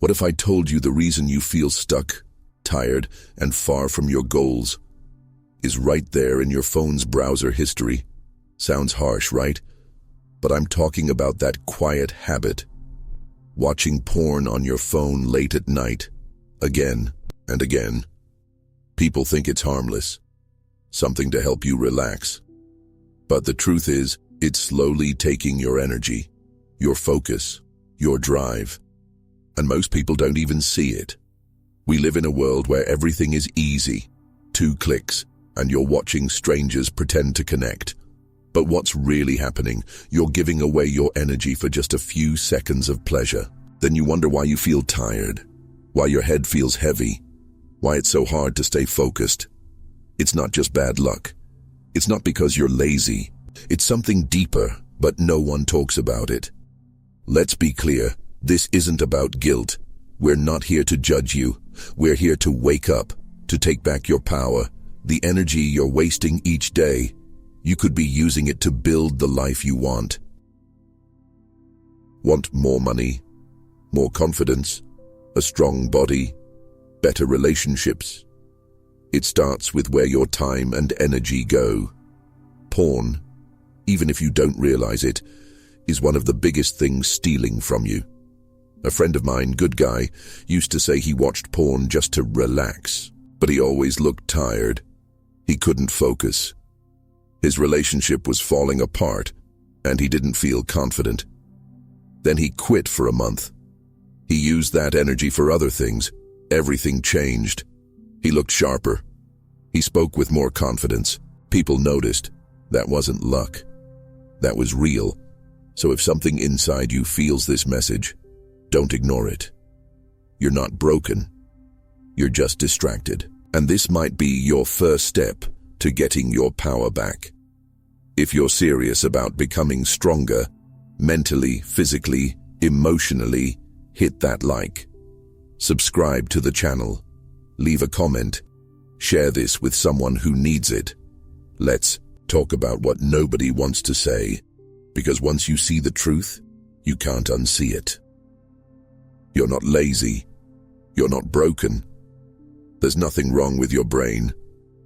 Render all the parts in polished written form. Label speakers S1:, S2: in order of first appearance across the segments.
S1: What if I told you the reason you feel stuck, tired, and far from your goals is right there in your phone's browser history? Sounds harsh, right? But I'm talking about that quiet habit. Watching porn on your phone late at night, again and again. People think it's harmless, something to help you relax. But the truth is, it's slowly taking your energy, your focus, your drive. And most people don't even see it. We live in a world where everything is easy. 2 clicks, and you're watching strangers pretend to connect. But what's really happening? You're giving away your energy for just a few seconds of pleasure. Then you wonder why you feel tired, why your head feels heavy, why it's so hard to stay focused. It's not just bad luck. It's not because you're lazy. It's something deeper, but no one talks about it. Let's be clear, this isn't about guilt. We're not here to judge you. We're here to wake up, to take back your power, the energy you're wasting each day. You could be using it to build the life you want. Want more money, more confidence, a strong body, better relationships? It starts with where your time and energy go. Porn, even if you don't realize it, is one of the biggest things stealing from you. A friend of mine, good guy, used to say he watched porn just to relax, but he always looked tired. He couldn't focus. His relationship was falling apart, and he didn't feel confident. Then he quit for a month. He used that energy for other things. Everything changed. He looked sharper. He spoke with more confidence. People noticed. That wasn't luck. That was real. So if something inside you feels this message, don't ignore it. You're not broken. You're just distracted. And this might be your first step to getting your power back. If you're serious about becoming stronger, mentally, physically, emotionally, hit that like. Subscribe to the channel. Leave a comment. Share this with someone who needs it. Let's talk about what nobody wants to say, because once you see the truth, you can't unsee it. You're not lazy. You're not broken. There's nothing wrong with your brain,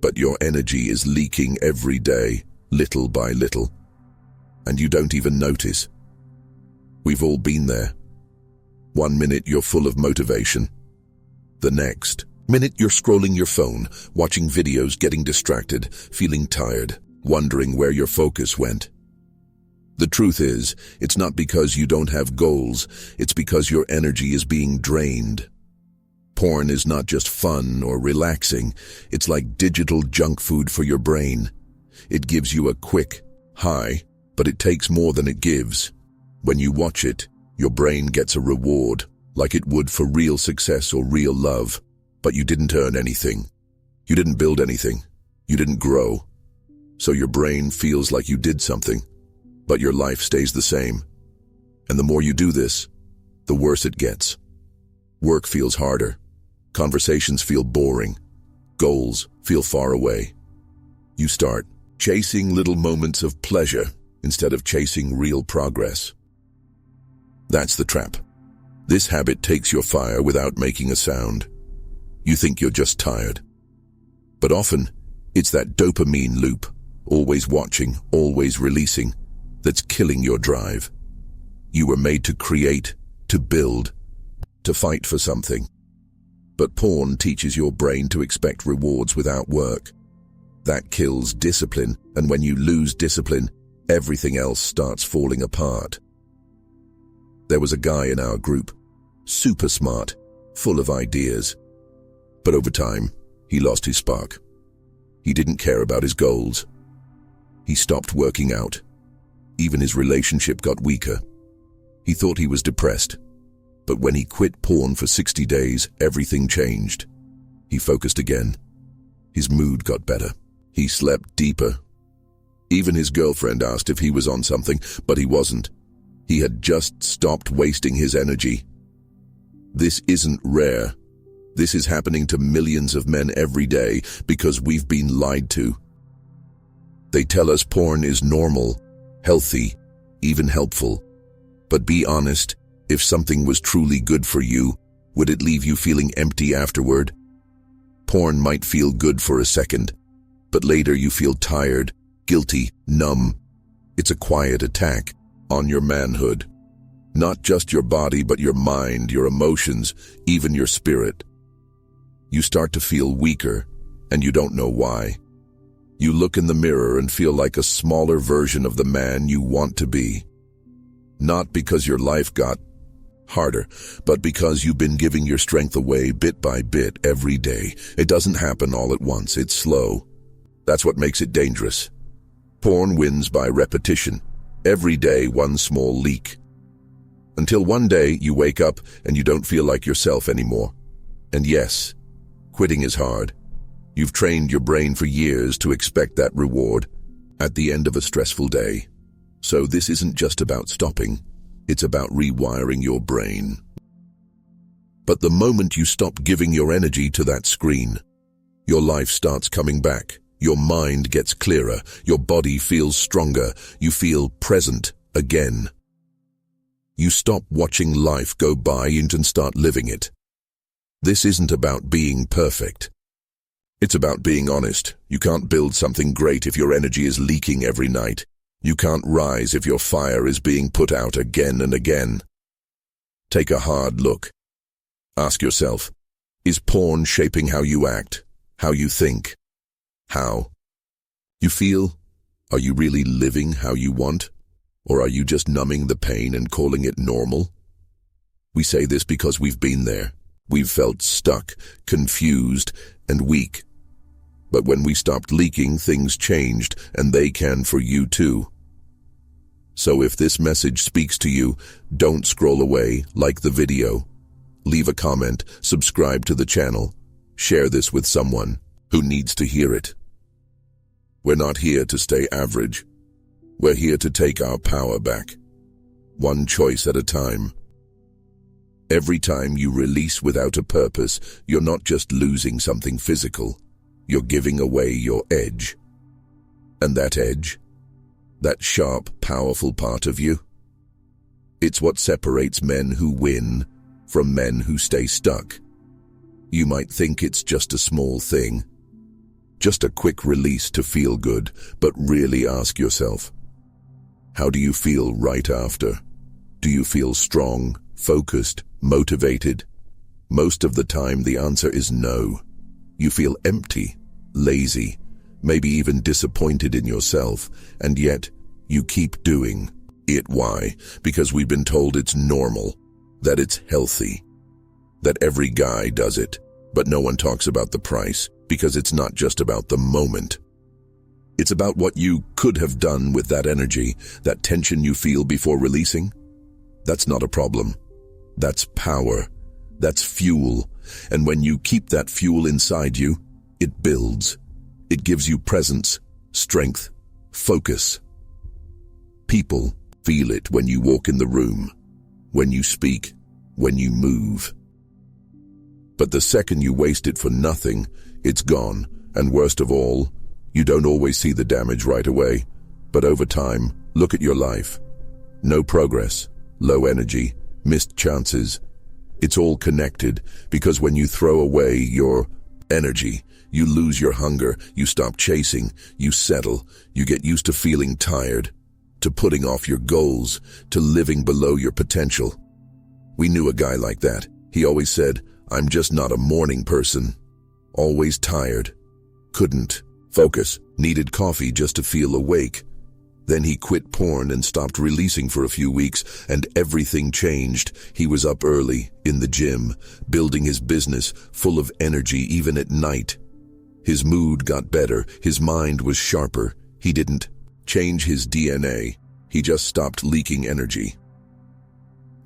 S1: but your energy is leaking every day, little by little, and you don't even notice. We've all been there. 1 minute you're full of motivation. The next minute you're scrolling your phone, watching videos, getting distracted, feeling tired, wondering where your focus went. The truth is, it's not because you don't have goals, it's because your energy is being drained. Porn is not just fun or relaxing, it's like digital junk food for your brain. It gives you a quick high, but it takes more than it gives. When you watch it, your brain gets a reward, like it would for real success or real love. But you didn't earn anything. You didn't build anything. You didn't grow. So your brain feels like you did something, but your life stays the same. And the more you do this, the worse it gets. Work feels harder. Conversations feel boring. Goals feel far away. You start chasing little moments of pleasure instead of chasing real progress. That's the trap. This habit takes your fire without making a sound. You think you're just tired. But often, it's that dopamine loop, always watching, always releasing, that's killing your drive. You were made to create, to build, to fight for something. But porn teaches your brain to expect rewards without work. That kills discipline, and when you lose discipline, everything else starts falling apart. There was a guy in our group, super smart, full of ideas. But over time, he lost his spark. He didn't care about his goals. He stopped working out. Even his relationship got weaker. He thought he was depressed. But when he quit porn for 60 days, everything changed. He focused again. His mood got better. He slept deeper. Even his girlfriend asked if he was on something, but he wasn't. He had just stopped wasting his energy. This isn't rare. This is happening to millions of men every day because we've been lied to. They tell us porn is normal, healthy, even helpful. But be honest, if something was truly good for you, Would it leave you feeling empty afterward? Porn might feel good for a second, but later you feel tired, guilty, numb. It's a quiet attack on your manhood. Not just your body, but your mind, your emotions, even your spirit. You start to feel weaker, and you don't know why. You look in the mirror and feel like a smaller version of the man you want to be. Not because your life got harder, but because you've been giving your strength away bit by bit every day. It doesn't happen all at once, it's slow. That's what makes it dangerous. Porn wins by repetition. Every day, one small leak. Until one day you wake up and you don't feel like yourself anymore. And yes, quitting is hard. You've trained your brain for years to expect that reward at the end of a stressful day. So this isn't just about stopping, it's about rewiring your brain. But the moment you stop giving your energy to that screen, your life starts coming back. Your mind gets clearer, your body feels stronger, you feel present again. You stop watching life go by and start living it. This isn't about being perfect. It's about being honest. You can't build something great if your energy is leaking every night. You can't rise if your fire is being put out again and again. Take a hard look. Ask yourself, is porn shaping how you act, how you think, how you feel? Are you really living how you want? Or are you just numbing the pain and calling it normal? We say this because we've been there. We've felt stuck, confused, and weak. But when we stopped leaking, things changed, and they can for you too. So if this message speaks to you, don't scroll away, like the video. Leave a comment, subscribe to the channel, share this with someone who needs to hear it. We're not here to stay average. We're here to take our power back, one choice at a time. Every time you release without a purpose, you're not just losing something physical, you're giving away your edge. And that edge, that sharp, powerful part of you, it's what separates men who win from men who stay stuck. You might think it's just a small thing, just a quick release to feel good, but really ask yourself, how do you feel right after? Do you feel strong, focused, motivated? Most of the time the answer is no. You feel empty, lazy, maybe even disappointed in yourself, and yet you keep doing it. Why? Because we've been told it's normal, that it's healthy, that every guy does it, but no one talks about the price, because it's not just about the moment. It's about what you could have done with that energy, that tension you feel before releasing. That's not a problem. That's power. That's fuel. And when you keep that fuel inside you, it builds. It gives you presence, strength, focus. People feel it when you walk in the room, when you speak, when you move. But the second you waste it for nothing, it's gone. And worst of all, you don't always see the damage right away. But over time, look at your life. No progress, low energy, missed chances. It's all connected, because when you throw away your energy, you lose your hunger, you stop chasing, you settle, you get used to feeling tired, to putting off your goals, to living below your potential. We knew a guy like that. He always said, I'm just not a morning person. Always tired. Couldn't focus. Needed coffee just to feel awake. Then he quit porn and stopped releasing for a few weeks, and everything changed. He was up early, in the gym, building his business, full of energy even at night. His mood got better, his mind was sharper. He didn't change his DNA, he just stopped leaking energy.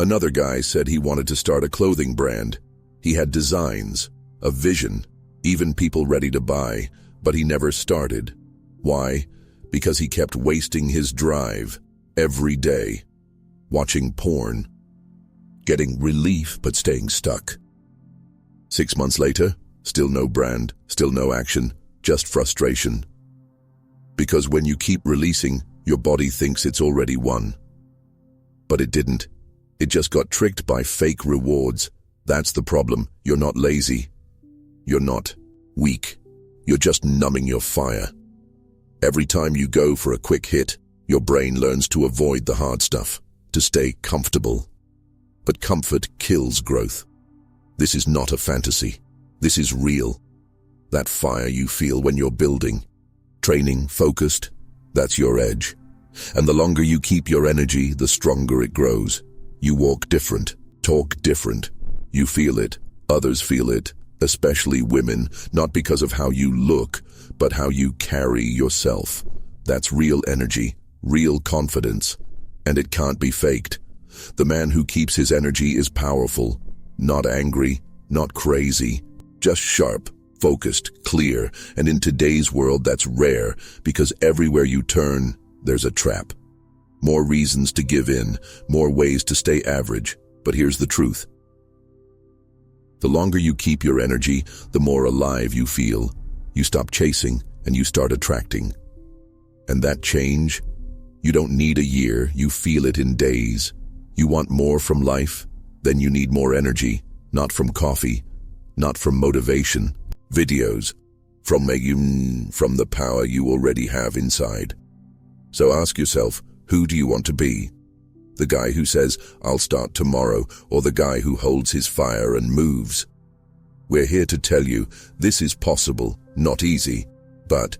S1: Another guy said he wanted to start a clothing brand. He had designs, a vision, even people ready to buy, but he never started. Why? Because he kept wasting his drive every day, watching porn, getting relief but staying stuck. 6 months later, still no brand, still no action, just frustration. Because when you keep releasing, your body thinks it's already won. But it didn't. It just got tricked by fake rewards, That's the problem. You're not lazy. You're not weak. You're just numbing your fire. Every time you go for a quick hit, your brain learns to avoid the hard stuff, to stay comfortable. But comfort kills growth. This is not a fantasy. This is real. That fire you feel when you're building, training, focused, that's your edge. And the longer you keep your energy, the stronger it grows. You walk different, talk different. You feel it. Others feel it, especially women, not because of how you look, but how you carry yourself. That's real energy, real confidence, and it can't be faked. The man who keeps his energy is powerful, not angry, not crazy, just sharp, focused, clear, and in today's world that's rare because everywhere you turn, there's a trap. More reasons to give in, more ways to stay average, but here's the truth. The longer you keep your energy, the more alive you feel. You stop chasing and you start attracting. And that change, you don't need a year, you feel it in days. You want more from life? Then you need more energy, not from coffee, not from motivation, videos, from the power you already have inside. So ask yourself, who do you want to be? The guy who says, I'll start tomorrow, or the guy who holds his fire and moves? We're here to tell you, this is possible, not easy, but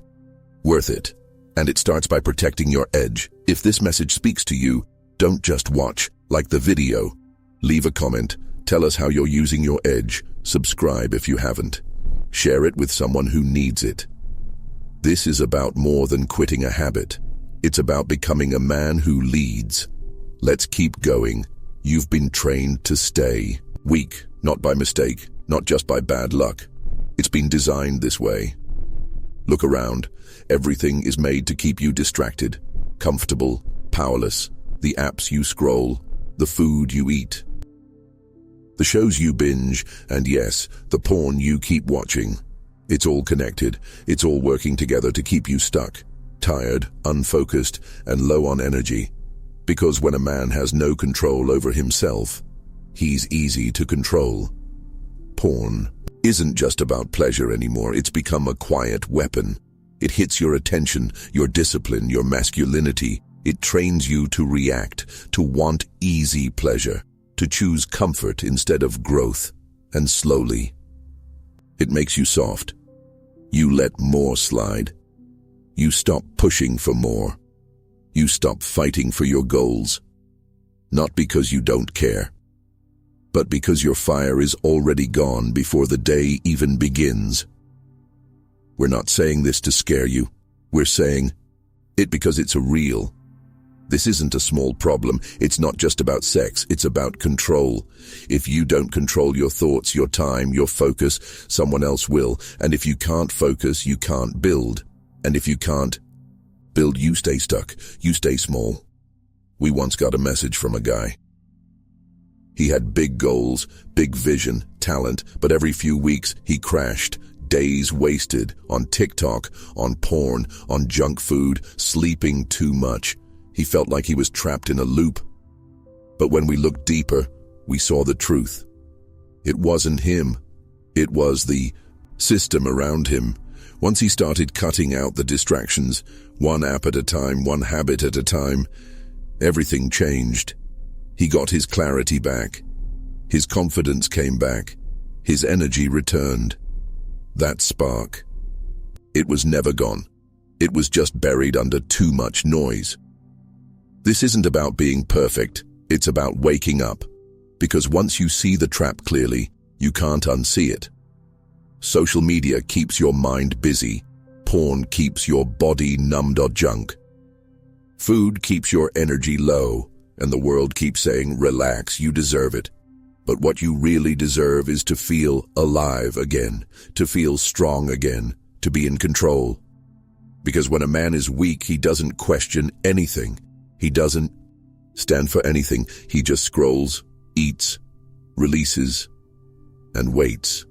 S1: worth it. And it starts by protecting your edge. If this message speaks to you, don't just watch, like the video. Leave a comment, tell us how you're using your edge, subscribe if you haven't. Share it with someone who needs it. This is about more than quitting a habit. It's about becoming a man who leads. Let's keep going. You've been trained to stay weak, not by mistake, not just by bad luck. It's been designed this way. Look around. Everything is made to keep you distracted, comfortable, powerless. The apps you scroll, the food you eat, the shows you binge, and yes, the porn you keep watching. It's all connected. It's all working together to keep you stuck, tired, unfocused, and low on energy. Because when a man has no control over himself, he's easy to control. Porn isn't just about pleasure anymore. It's become a quiet weapon. It hits your attention, your discipline, your masculinity. It trains you to react, to want easy pleasure, to choose comfort instead of growth, and slowly, it makes you soft. You let more slide. You stop pushing for more. You stop fighting for your goals. Not because you don't care, but because your fire is already gone before the day even begins. We're not saying this to scare you. We're saying it because it's real. This isn't a small problem. It's not just about sex. It's about control. If you don't control your thoughts, your time, your focus, someone else will. And if you can't focus, you can't build. And if you can't build, you stay stuck. You stay small. We once got a message from a guy. He had big goals, big vision, talent, but every few weeks he crashed. Days wasted on TikTok, on porn, on junk food, sleeping too much. He felt like he was trapped in a loop. But when we looked deeper, we saw the truth. It wasn't him. It was the system around him. Once he started cutting out the distractions, one app at a time, one habit at a time, everything changed. He got his clarity back. His confidence came back. His energy returned. That spark, it was never gone. It was just buried under too much noise. This isn't about being perfect, it's about waking up. Because once you see the trap clearly, you can't unsee it. Social media keeps your mind busy. Porn keeps your body numbed or junk. Food keeps your energy low, and the world keeps saying, relax, you deserve it. But what you really deserve is to feel alive again, to feel strong again, to be in control. Because when a man is weak, he doesn't question anything. He doesn't stand for anything. He just scrolls, eats, releases, and waits.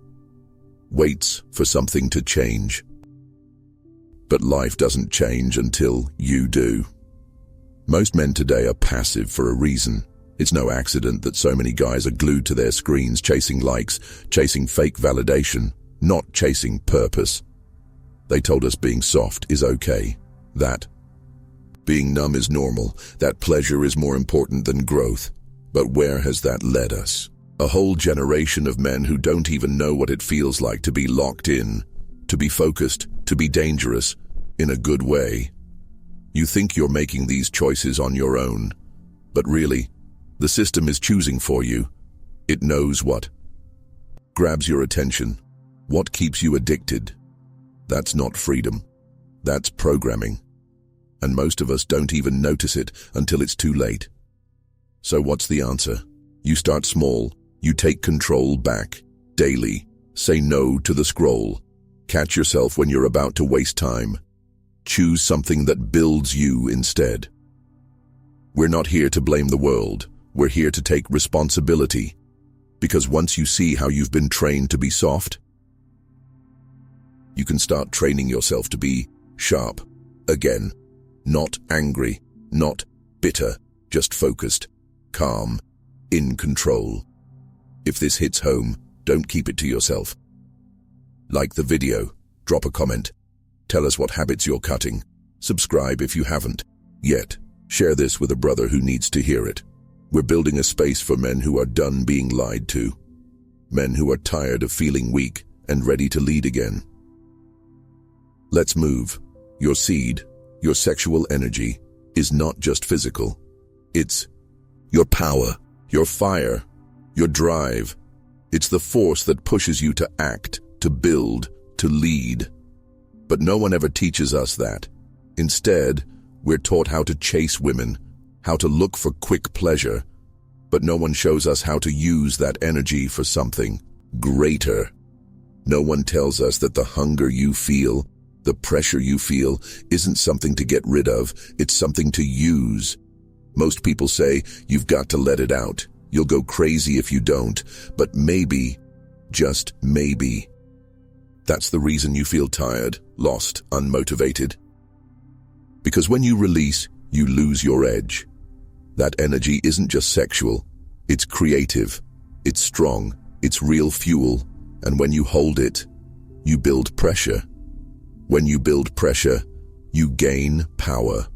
S1: Waits for something to change. But life doesn't change until you do. Most men today are passive for a reason. It's no accident that so many guys are glued to their screens chasing likes, chasing fake validation, not chasing purpose. They told us being soft is okay, that being numb is normal, that pleasure is more important than growth. But where has that led us? A whole generation of men who don't even know what it feels like to be locked in, to be focused, to be dangerous, in a good way. You think you're making these choices on your own, but really, the system is choosing for you. It knows what grabs your attention, what keeps you addicted. That's not freedom. That's programming. And most of us don't even notice it until it's too late. So what's the answer? You start small. You take control back. Daily. Say no to the scroll. Catch yourself when you're about to waste time. Choose something that builds you instead. We're not here to blame the world. We're here to take responsibility. Because once you see how you've been trained to be soft, you can start training yourself to be sharp again. Not angry, not bitter, just focused, calm, in control. If this hits home, don't keep it to yourself. Like the video, drop a comment, tell us what habits you're cutting, subscribe if you haven't yet, share this with a brother who needs to hear it. We're building a space for men who are done being lied to, men who are tired of feeling weak and ready to lead again. Let's move. Your seed, your sexual energy, is not just physical. It's your power, your fire, your drive. It's the force that pushes you to act, to build, to lead. But no one ever teaches us that. Instead, we're taught how to chase women, how to look for quick pleasure, but no one shows us how to use that energy for something greater. No one tells us that the hunger you feel, the pressure you feel, isn't something to get rid of, it's something to use. Most people say, you've got to let it out. You'll go crazy if you don't. But maybe, just maybe, that's the reason you feel tired, lost, unmotivated. Because when you release, you lose your edge. That energy isn't just sexual, it's creative, it's strong, it's real fuel, and when you hold it, you build pressure. When you build pressure, you gain power.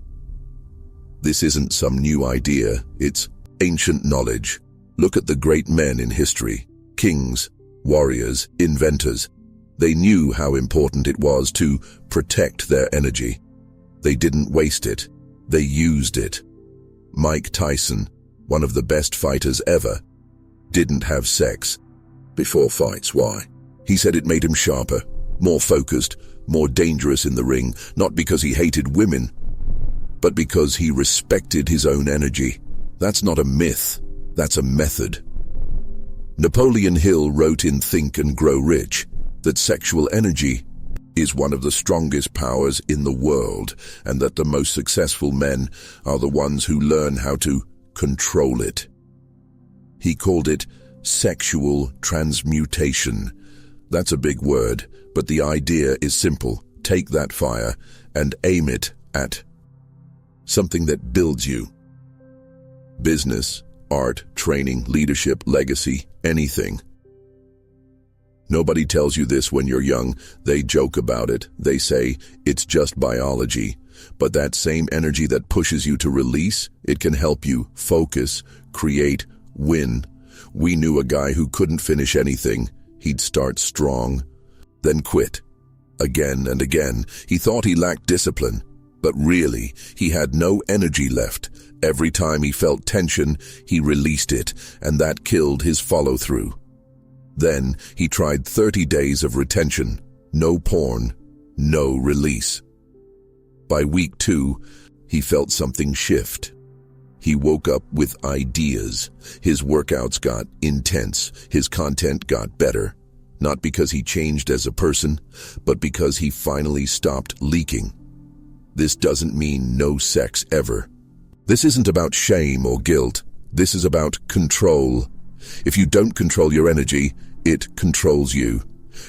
S1: This isn't some new idea, it's ancient knowledge. Look at the great men in history, kings, warriors, inventors. They knew how important it was to protect their energy. They didn't waste it, they used it. Mike Tyson, one of the best fighters ever, didn't have sex before fights. Why? He said it made him sharper, more focused, more dangerous in the ring, not because he hated women, but because he respected his own energy. That's not a myth, that's a method. Napoleon Hill wrote in Think and Grow Rich that sexual energy is one of the strongest powers in the world, and that the most successful men are the ones who learn how to control it. He called it sexual transmutation. That's a big word, but the idea is simple. Take that fire and aim it at something that builds you. Business, art, training, leadership, legacy, anything. Nobody tells you this when you're young. They joke about it. They say, it's just biology. But that same energy that pushes you to release, it can help you focus, create, win. We knew a guy who couldn't finish anything. He'd start strong, then quit. Again and again, he thought he lacked discipline. But really, he had no energy left. Every time he felt tension, he released it, and that killed his follow-through. Then he tried 30 days of retention, no porn, no release. By week 2, he felt something shift. He woke up with ideas. His workouts got intense. His content got better. Not because he changed as a person, but because he finally stopped leaking. This doesn't mean no sex ever. This isn't about shame or guilt. This is about control. If you don't control your energy, it controls you.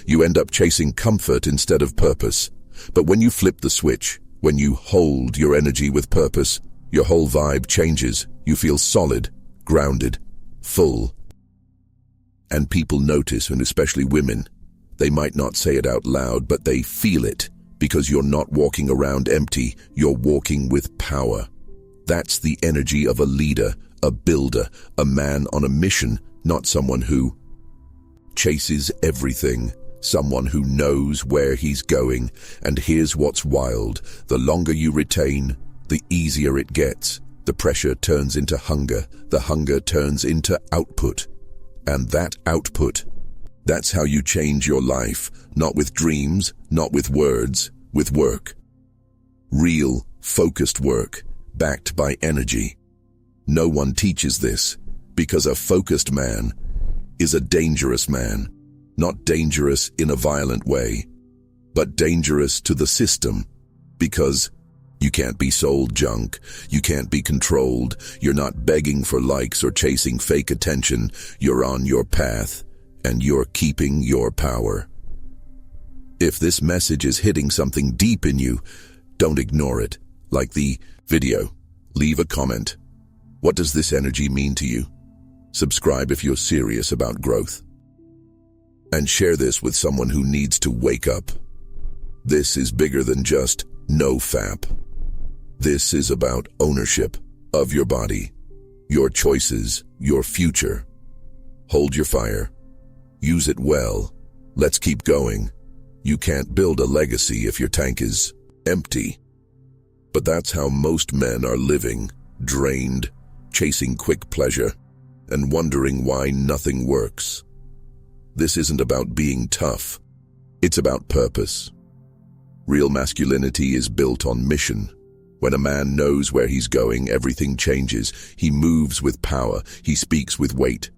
S1: You end up chasing comfort instead of purpose. But when you flip the switch, when you hold your energy with purpose, your whole vibe changes. You feel solid, grounded, full. And people notice, and especially women. They might not say it out loud, but they feel it, because you're not walking around empty, you're walking with power. That's the energy of a leader, a builder, a man on a mission, not someone who chases everything, someone who knows where he's going. And here's what's wild: the longer you retain, the easier it gets. The pressure turns into hunger, the hunger turns into output. And that output, that's how you change your life, not with dreams, not with words, with work. Real, focused work, backed by energy. No one teaches this, because a focused man is a dangerous man. Not dangerous in a violent way, but dangerous to the system, because you can't be sold junk, you can't be controlled, you're not begging for likes or chasing fake attention, you're on your path, and you're keeping your power. If this message is hitting something deep in you, don't ignore it. Like the video, leave a comment. What does this energy mean to you? Subscribe if you're serious about growth. And share this with someone who needs to wake up. This is bigger than just NoFap. This is about ownership of your body, your choices, your future. Hold your fire. Use it well. Let's keep going. You can't build a legacy if your tank is empty. But that's how most men are living, drained, chasing quick pleasure, and wondering why nothing works. This isn't about being tough. It's about purpose. Real masculinity is built on mission. When a man knows where he's going, everything changes. He moves with power. He speaks with weight.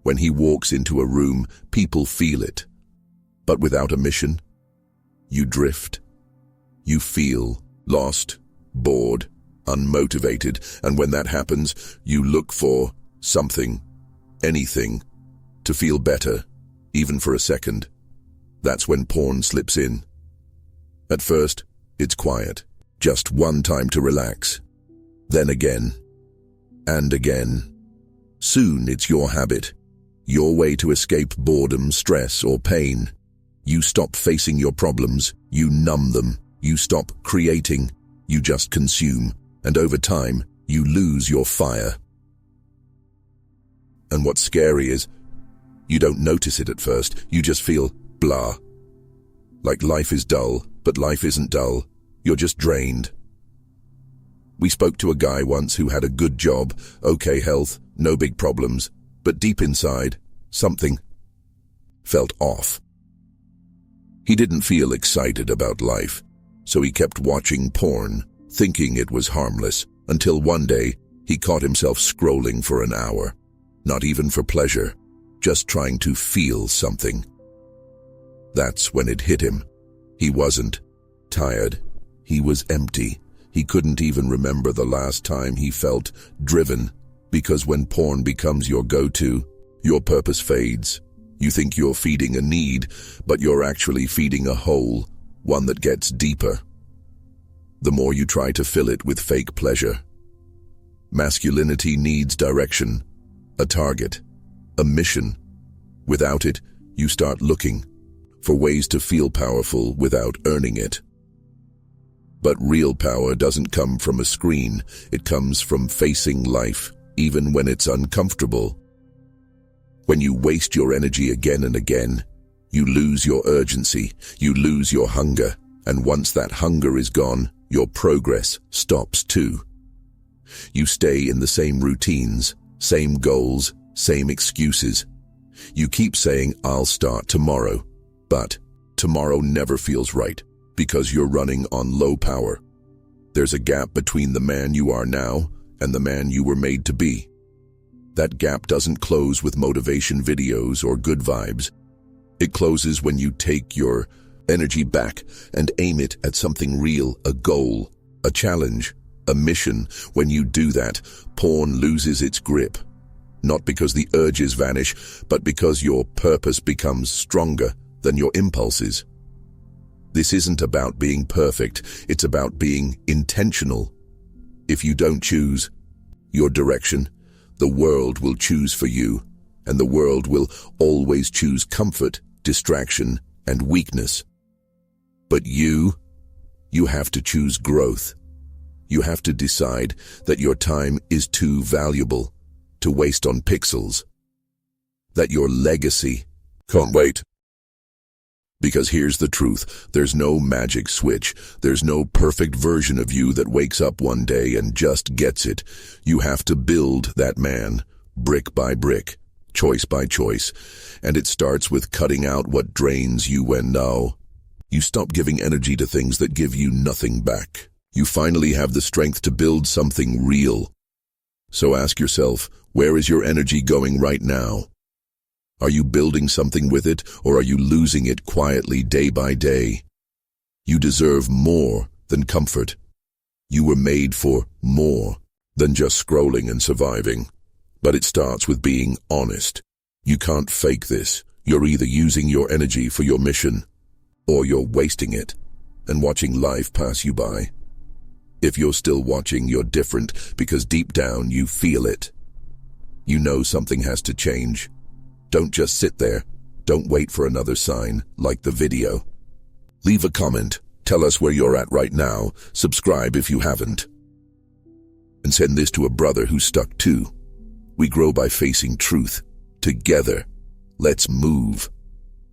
S1: When he walks into a room, people feel it. But without a mission, you drift. You feel lost, bored, unmotivated. And when that happens, you look for something, anything, to feel better, even for a second. That's when porn slips in. At first, it's quiet. Just one time to relax. Then again. And again. Soon it's your habit. Your way to escape boredom, stress, or pain. You stop facing your problems. You numb them. You stop creating. You just consume. And over time, you lose your fire. And what's scary is, you don't notice it at first. You just feel blah. Like life is dull, but life isn't dull. You're just drained. We spoke to a guy once who had a good job, okay health, no big problems, but deep inside, something felt off. He didn't feel excited about life, so he kept watching porn, thinking it was harmless, until one day he caught himself scrolling for an hour. Not even for pleasure, just trying to feel something. That's when it hit him. He wasn't tired. He was empty. He couldn't even remember the last time he felt driven, because when porn becomes your go-to, your purpose fades. You think you're feeding a need, but you're actually feeding a hole, one that gets deeper. The more you try to fill it with fake pleasure. Masculinity needs direction, a target, a mission. Without it, you start looking for ways to feel powerful without earning it. But real power doesn't come from a screen. It comes from facing life, even when it's uncomfortable. When you waste your energy again and again, you lose your urgency, you lose your hunger, and once that hunger is gone, your progress stops too. You stay in the same routines, same goals, same excuses. You keep saying, I'll start tomorrow, but tomorrow never feels right. Because you're running on low power. There's a gap between the man you are now and the man you were made to be. That gap doesn't close with motivation videos or good vibes. It closes when you take your energy back and aim it at something real, a goal, a challenge, a mission. When you do that, porn loses its grip. Not because the urges vanish, but because your purpose becomes stronger than your impulses. This isn't about being perfect, it's about being intentional. If you don't choose your direction, The world will choose for you, and the world will always choose comfort, distraction, and weakness. But you have to choose growth. You have to decide that your time is too valuable to waste on pixels. That your legacy can't wait. Because here's the truth, there's no magic switch, there's no perfect version of you that wakes up one day and just gets it. You have to build that man, brick by brick, choice by choice, and it starts with cutting out what drains you when now. You stop giving energy to things that give you nothing back. You finally have the strength to build something real. So ask yourself, where is your energy going right now? Are you building something with it, or are you losing it quietly day by day? You deserve more than comfort. You were made for more than just scrolling and surviving. But it starts with being honest. You can't fake this. You're either using your energy for your mission, or you're wasting it and watching life pass you by. If you're still watching, you're different because deep down you feel it. You know something has to change. Don't just sit there. Don't wait for another sign, like the video. Leave a comment. Tell us where you're at right now. Subscribe if you haven't. And send this to a brother who's stuck too. We grow by facing truth. Together. Let's move.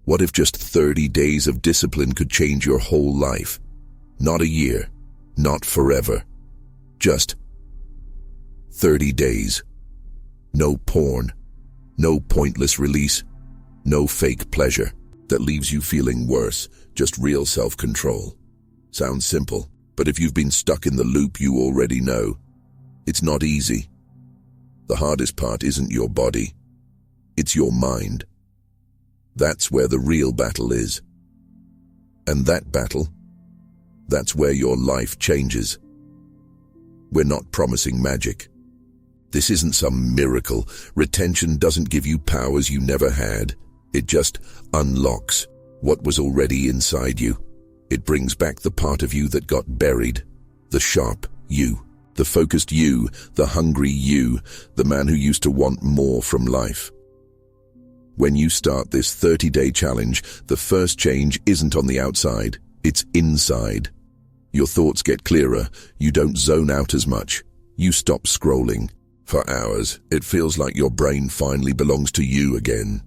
S1: What if just 30 days of discipline could change your whole life? Not a year. Not forever. Just 30 days. No porn. No pointless release. No fake pleasure that leaves you feeling worse. Just real self-control. Sounds simple, but if you've been stuck in the loop, you already know. It's not easy. The hardest part isn't your body. It's your mind. That's where the real battle is. And that battle, that's where your life changes. We're not promising magic. This isn't some miracle. Retention doesn't give you powers you never had. It just unlocks what was already inside you. It brings back the part of you that got buried. The sharp you, the focused you, the hungry you, the man who used to want more from life. When you start this 30-day challenge, the first change isn't on the outside, it's inside. Your thoughts get clearer. You don't zone out as much. You stop scrolling. For hours, it feels like your brain finally belongs to you again.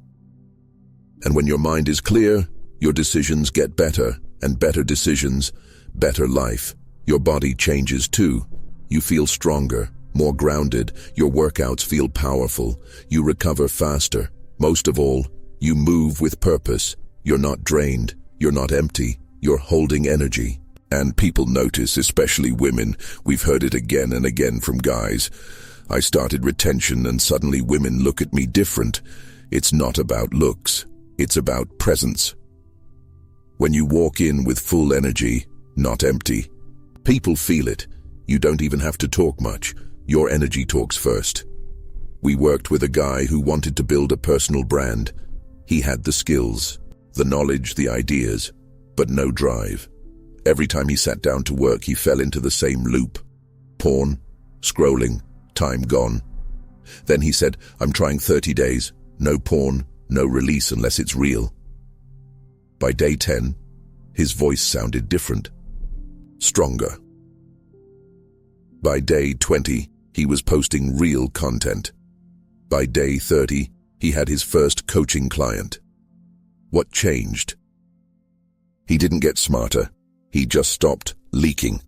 S1: And when your mind is clear, your decisions get better, and better decisions, better life. Your body changes too. You feel stronger, more grounded. Your workouts feel powerful. You recover faster. Most of all, you move with purpose. You're not drained. You're not empty. You're holding energy. And people notice, especially women. We've heard it again and again from guys. I started retention and suddenly women look at me different. It's not about looks. It's about presence. When you walk in with full energy, not empty, people feel it. You don't even have to talk much. Your energy talks first. We worked with a guy who wanted to build a personal brand. He had the skills, the knowledge, the ideas, but no drive. Every time he sat down to work, he fell into the same loop. Porn, scrolling, time gone. Then he said, I'm trying 30 days. No porn, no release unless it's real. By day 10, his voice sounded different. Stronger. By day 20, he was posting real content. By day 30, he had his first coaching client. What changed? He didn't get smarter. He just stopped leaking.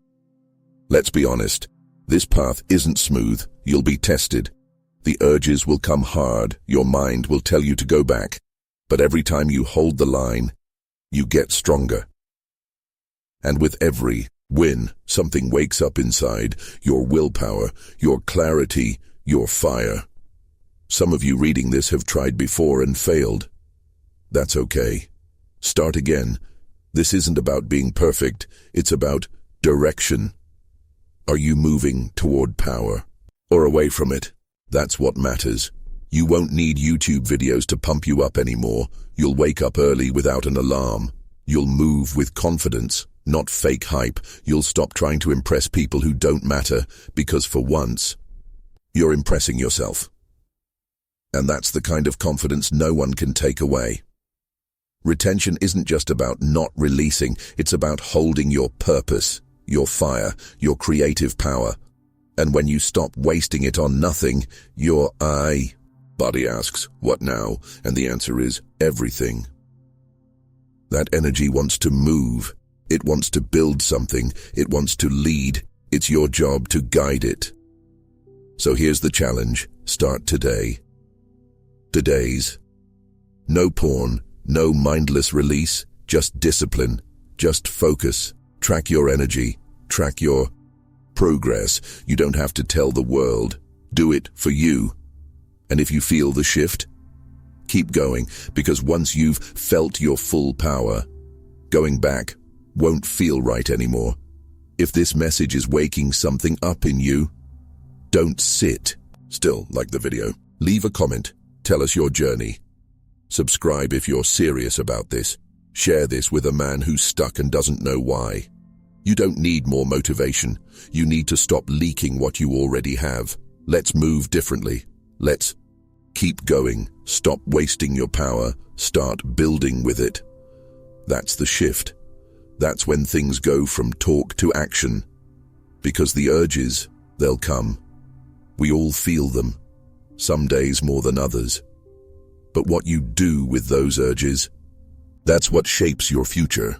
S1: Let's be honest. This path isn't smooth. You'll be tested. The urges will come hard. Your mind will tell you to go back. But every time you hold the line, you get stronger. And with every win, something wakes up inside. Your willpower, your clarity, your fire. Some of you reading this have tried before and failed. That's okay. Start again. This isn't about being perfect. It's about direction. Are you moving toward power or away from it? That's what matters. You won't need YouTube videos to pump you up anymore. You'll wake up early without an alarm. You'll move with confidence, not fake hype. You'll stop trying to impress people who don't matter because for once, you're impressing yourself. And that's the kind of confidence no one can take away. Retention isn't just about not releasing, it's about holding your purpose, your fire, your creative power. And when you stop wasting it on nothing, your body asks, what now? And the answer is everything. That energy wants to move. It wants to build something. It wants to lead. It's your job to guide it. So here's the challenge. Start today. Today's. No porn, no mindless release, just discipline, just focus. Track your energy, track your progress. You don't have to tell the world. Do it for you. And if you feel the shift, keep going, because once you've felt your full power, going back won't feel right anymore. If this message is waking something up in you, don't sit still. Like the video. Leave a comment. Tell us your journey. Subscribe if you're serious about this. Share this with a man who's stuck and doesn't know why. You don't need more motivation. You need to stop leaking what you already have. Let's move differently. Let's keep going. Stop wasting your power. Start building with it. That's the shift. That's when things go from talk to action. Because the urges, they'll come. We all feel them. Some days more than others. But what you do with those urges, that's what shapes your future.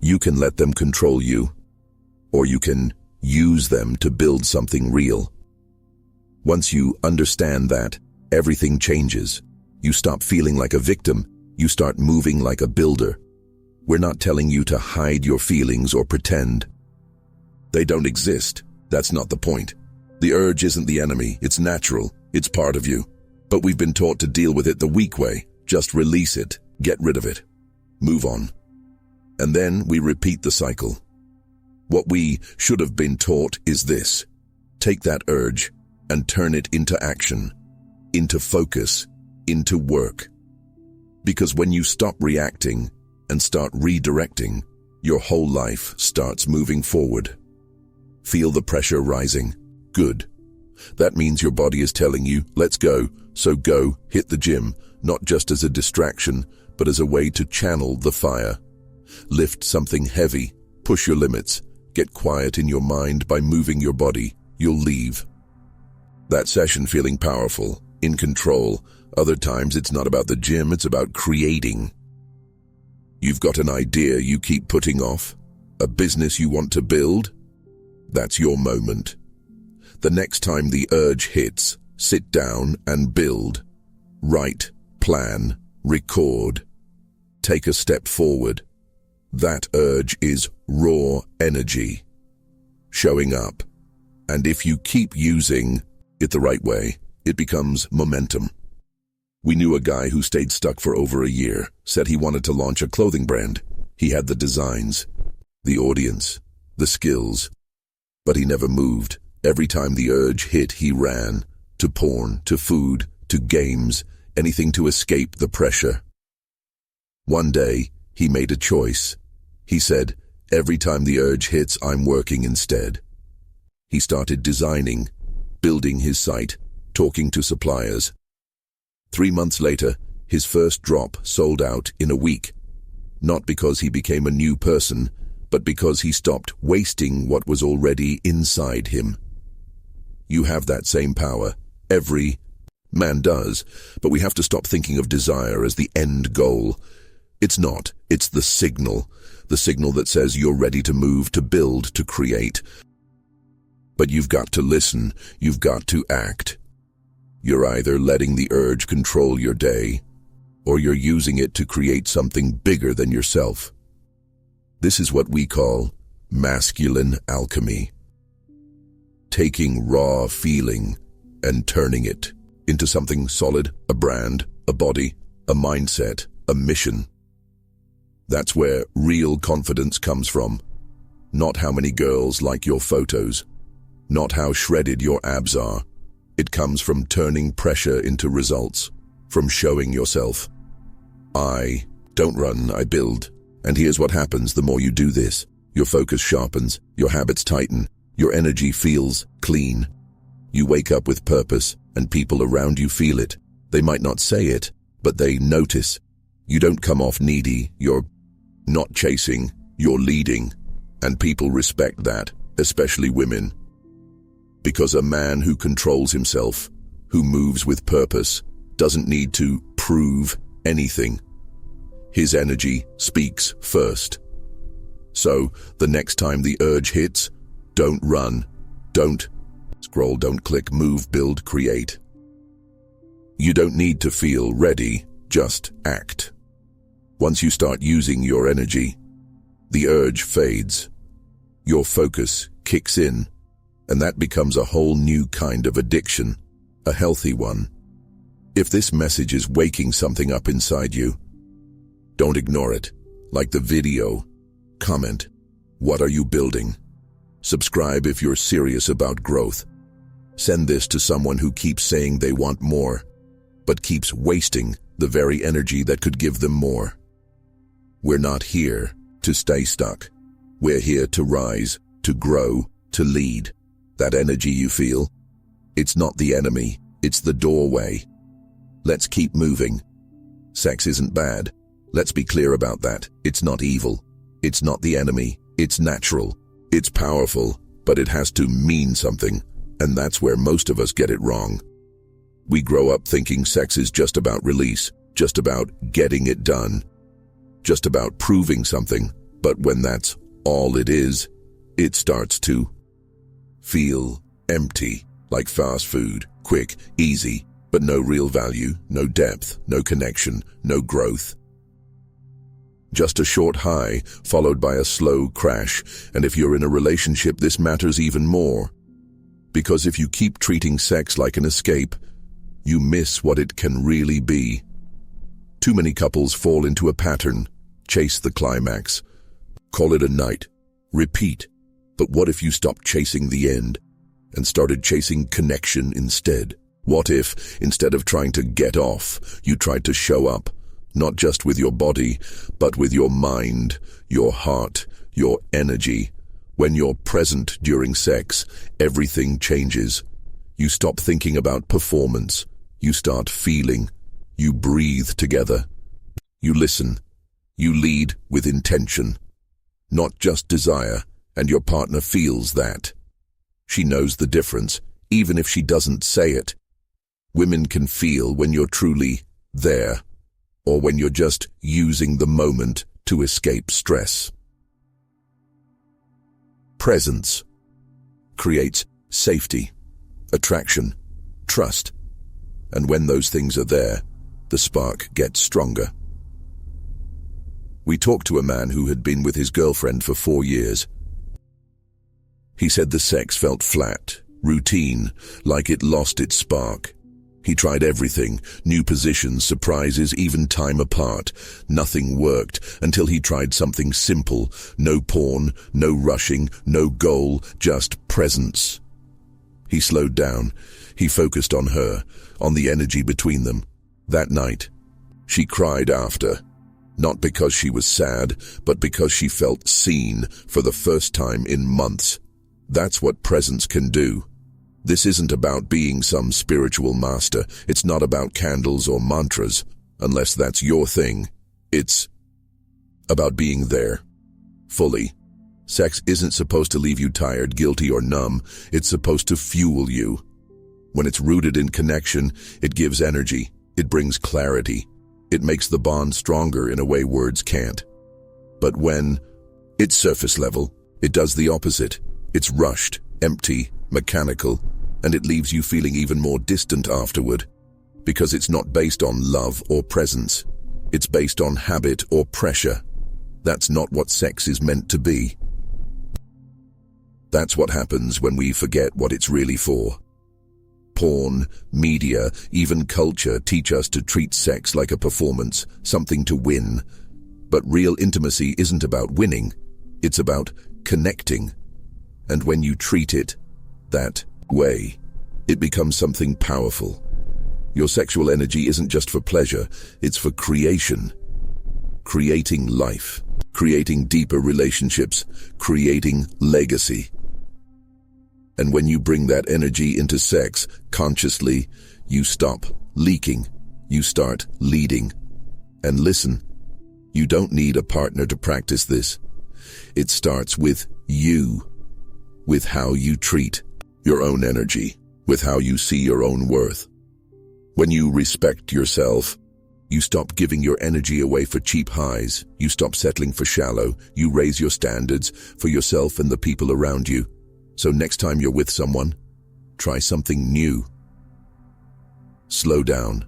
S1: You can let them control you, or you can use them to build something real. Once you understand that, everything changes. You stop feeling like a victim. You start moving like a builder. We're not telling you to hide your feelings or pretend. They don't exist. That's not the point. The urge isn't the enemy. It's natural. It's part of you. But we've been taught to deal with it the weak way. Just release it. Get rid of it. Move on. And then we repeat the cycle. What we should have been taught is this. Take that urge and turn it into action, into focus, into work. Because when you stop reacting and start redirecting, your whole life starts moving forward. Feel the pressure rising. Good. That means your body is telling you, let's go. So go, hit the gym, not just as a distraction, but as a way to channel the fire. Lift something heavy, push your limits, get quiet in your mind by moving your body. You'll leave that session feeling powerful, in control. Other times it's not about the gym, it's about creating. You've got an idea you keep putting off, a business you want to build. That's your moment. The next time the urge hits, sit down and build. Write, plan, record. Take a step forward. That urge is raw energy, showing up. And if you keep using it the right way, it becomes momentum. We knew a guy who stayed stuck for over a year, said he wanted to launch a clothing brand. He had the designs, the audience, the skills, but he never moved. Every time the urge hit, he ran. To porn, to food, to games, anything to escape the pressure. One day, he made a choice. He said, every time the urge hits, I'm working instead. He started designing, building his site, talking to suppliers. 3 months later, his first drop sold out in a week. Not because he became a new person, but because he stopped wasting what was already inside him. You have that same power. Every man does, but we have to stop thinking of desire as the end goal. It's not. It's the signal that says you're ready to move, to build, to create. But you've got to listen. You've got to act. You're either letting the urge control your day, or you're using it to create something bigger than yourself. This is what we call masculine alchemy. Taking raw feeling and turning it into something solid, a brand, a body, a mindset, a mission. That's where real confidence comes from. Not how many girls like your photos, not how shredded your abs are. It comes from turning pressure into results, from showing yourself. I don't run, I build. And here's what happens the more you do this. Your focus sharpens, your habits tighten, your energy feels clean. You wake up with purpose, and people around you feel it. They might not say it, but they notice. You don't come off needy, you're not chasing, you're leading, and people respect that, especially women. Because a man who controls himself, who moves with purpose, doesn't need to prove anything. His energy speaks first. So, the next time the urge hits, don't run, don't scroll, don't click, move, build, create. You don't need to feel ready, just act. Once you start using your energy, the urge fades. Your focus kicks in, and that becomes a whole new kind of addiction, a healthy one. If this message is waking something up inside you, don't ignore it. Like the video, comment, what are you building? Subscribe if you're serious about growth. Send this to someone who keeps saying they want more, but keeps wasting the very energy that could give them more. We're not here to stay stuck. We're here to rise, to grow, to lead. That energy you feel, it's not the enemy, it's the doorway. Let's keep moving. Sex isn't bad. Let's be clear about that. It's not evil. It's not the enemy. It's natural. It's powerful, but it has to mean something, and that's where most of us get it wrong. We grow up thinking sex is just about release, just about getting it done, just about proving something, but when that's all it is, it starts to feel empty, like fast food, quick, easy, but no real value, no depth, no connection, no growth. Just a short high, followed by a slow crash, and if you're in a relationship, this matters even more. Because if you keep treating sex like an escape, you miss what it can really be. Too many couples fall into a pattern, chase the climax, call it a night, repeat. But what if you stopped chasing the end and started chasing connection instead? What if, instead of trying to get off, you tried to show up, not just with your body, but with your mind, your heart, your energy? When you're present during sex, everything changes. You stop thinking about performance. You start feeling. You breathe together. You listen. You lead with intention, not just desire, and your partner feels that. She knows the difference, even if she doesn't say it. Women can feel when you're truly there, or when you're just using the moment to escape stress. Presence creates safety, attraction, trust, and when those things are there, the spark gets stronger. We talked to a man who had been with his girlfriend for 4 years. He said the sex felt flat, routine, like it lost its spark. He tried everything, new positions, surprises, even time apart. Nothing worked until he tried something simple. No porn, no rushing, no goal, just presence. He slowed down. He focused on her, on the energy between them. That night, she cried after. Not because she was sad, but because she felt seen for the first time in months. That's what presence can do. This isn't about being some spiritual master. It's not about candles or mantras, unless that's your thing. It's about being there, fully. Sex isn't supposed to leave you tired, guilty, or numb. It's supposed to fuel you. When it's rooted in connection, it gives energy. It brings clarity. It makes the bond stronger in a way words can't. But when it's surface level, it does the opposite. It's rushed, empty, mechanical, and it leaves you feeling even more distant afterward. Because it's not based on love or presence. It's based on habit or pressure. That's not what sex is meant to be. That's what happens when we forget what it's really for. Porn, media, even culture teach us to treat sex like a performance, something to win. But real intimacy isn't about winning. It's about connecting. And when you treat it that way, it becomes something powerful. Your sexual energy isn't just for pleasure, it's for creation. Creating life, creating deeper relationships, creating legacy. And when you bring that energy into sex, consciously, you stop leaking. You start leading. And listen, you don't need a partner to practice this. It starts with you, with how you treat your own energy, with how you see your own worth. When you respect yourself, you stop giving your energy away for cheap highs. You stop settling for shallow. You raise your standards for yourself and the people around you. So next time you're with someone, try something new. Slow down.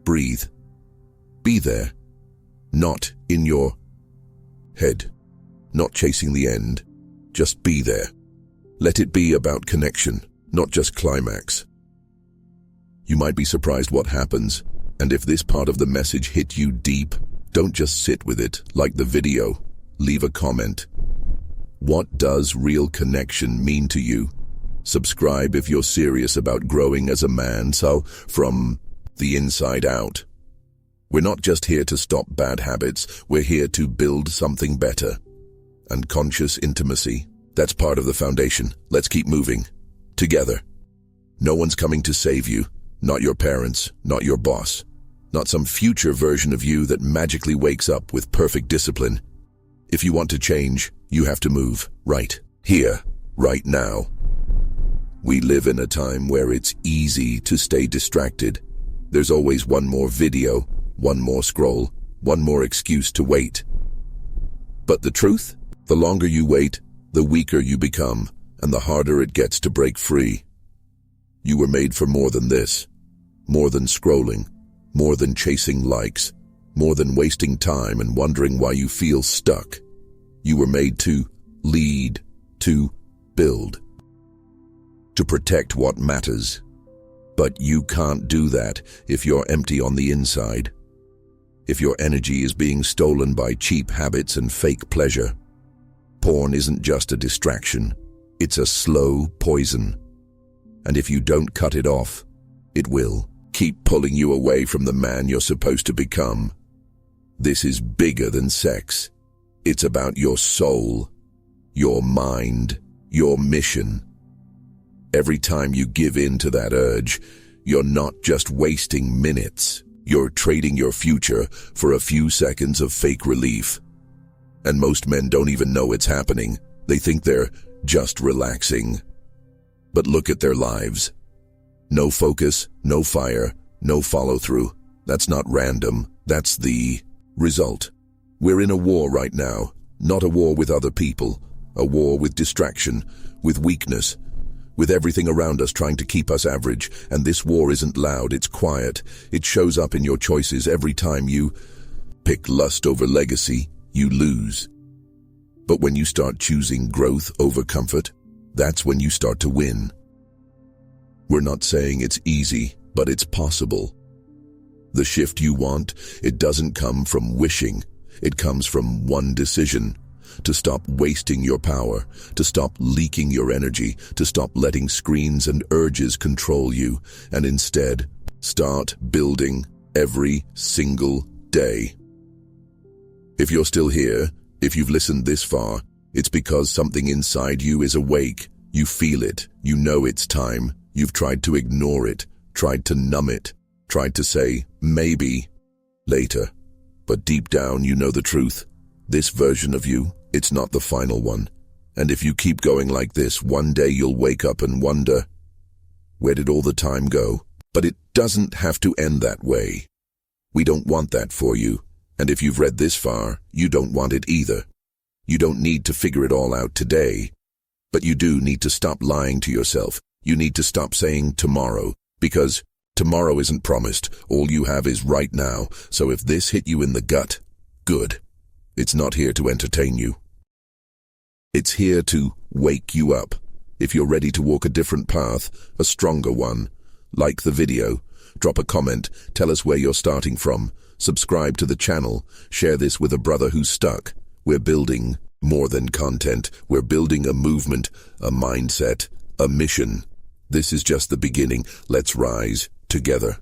S1: Breathe. Be there. Not in your head. Not chasing the end. Just be there. Let it be about connection, not just climax. You might be surprised what happens, and if this part of the message hit you deep, don't just sit with it. Like the video, leave a comment. What does real connection mean to you? Subscribe if you're serious about growing as a man, so from the inside out. We're not just here to stop bad habits, we're here to build something better. And conscious intimacy, that's part of the foundation. Let's keep moving. Together. No one's coming to save you. Not your parents, not your boss. Not some future version of you that magically wakes up with perfect discipline. If you want to change, you have to move right here, right now. We live in a time where it's easy to stay distracted. There's always one more video, one more scroll, one more excuse to wait. But the truth? The longer you wait, the weaker you become, and the harder it gets to break free. You were made for more than this. More than scrolling. More than chasing likes. More than wasting time and wondering why you feel stuck. You were made to lead, to build, to protect what matters. But you can't do that if you're empty on the inside. If your energy is being stolen by cheap habits and fake pleasure. Porn isn't just a distraction. It's a slow poison. And if you don't cut it off, it will keep pulling you away from the man you're supposed to become. This is bigger than sex. It's about your soul, your mind, your mission. Every time you give in to that urge, you're not just wasting minutes. You're trading your future for a few seconds of fake relief. And most men don't even know it's happening. They think they're just relaxing. But look at their lives. No focus, no fire, no follow-through. That's not random. That's the result. We're in a war right now. Not a war with other people. A war with distraction, with weakness, with everything around us trying to keep us average. And this war isn't loud, it's quiet. It shows up in your choices every time you pick lust over legacy, you lose. But when you start choosing growth over comfort, that's when you start to win. We're not saying it's easy, but it's possible. The shift you want, it doesn't come from wishing. It comes from one decision. To stop wasting your power, to stop leaking your energy, to stop letting screens and urges control you, and instead, start building every single day. If you're still here, if you've listened this far, it's because something inside you is awake. You feel it. You know it's time. You've tried to ignore it, tried to numb it, tried to say, maybe, later. But deep down, you know the truth. This version of you, it's not the final one. And if you keep going like this, one day you'll wake up and wonder, where did all the time go? But it doesn't have to end that way. We don't want that for you. And if you've read this far, you don't want it either. You don't need to figure it all out today. But you do need to stop lying to yourself. You need to stop saying tomorrow, because tomorrow isn't promised. All you have is right now. So if this hit you in the gut, good. It's not here to entertain you. It's here to wake you up. If you're ready to walk a different path, a stronger one, like the video, drop a comment, tell us where you're starting from, subscribe to the channel, share this with a brother who's stuck. We're building more than content. We're building a movement, a mindset, a mission. This is just the beginning. Let's rise together.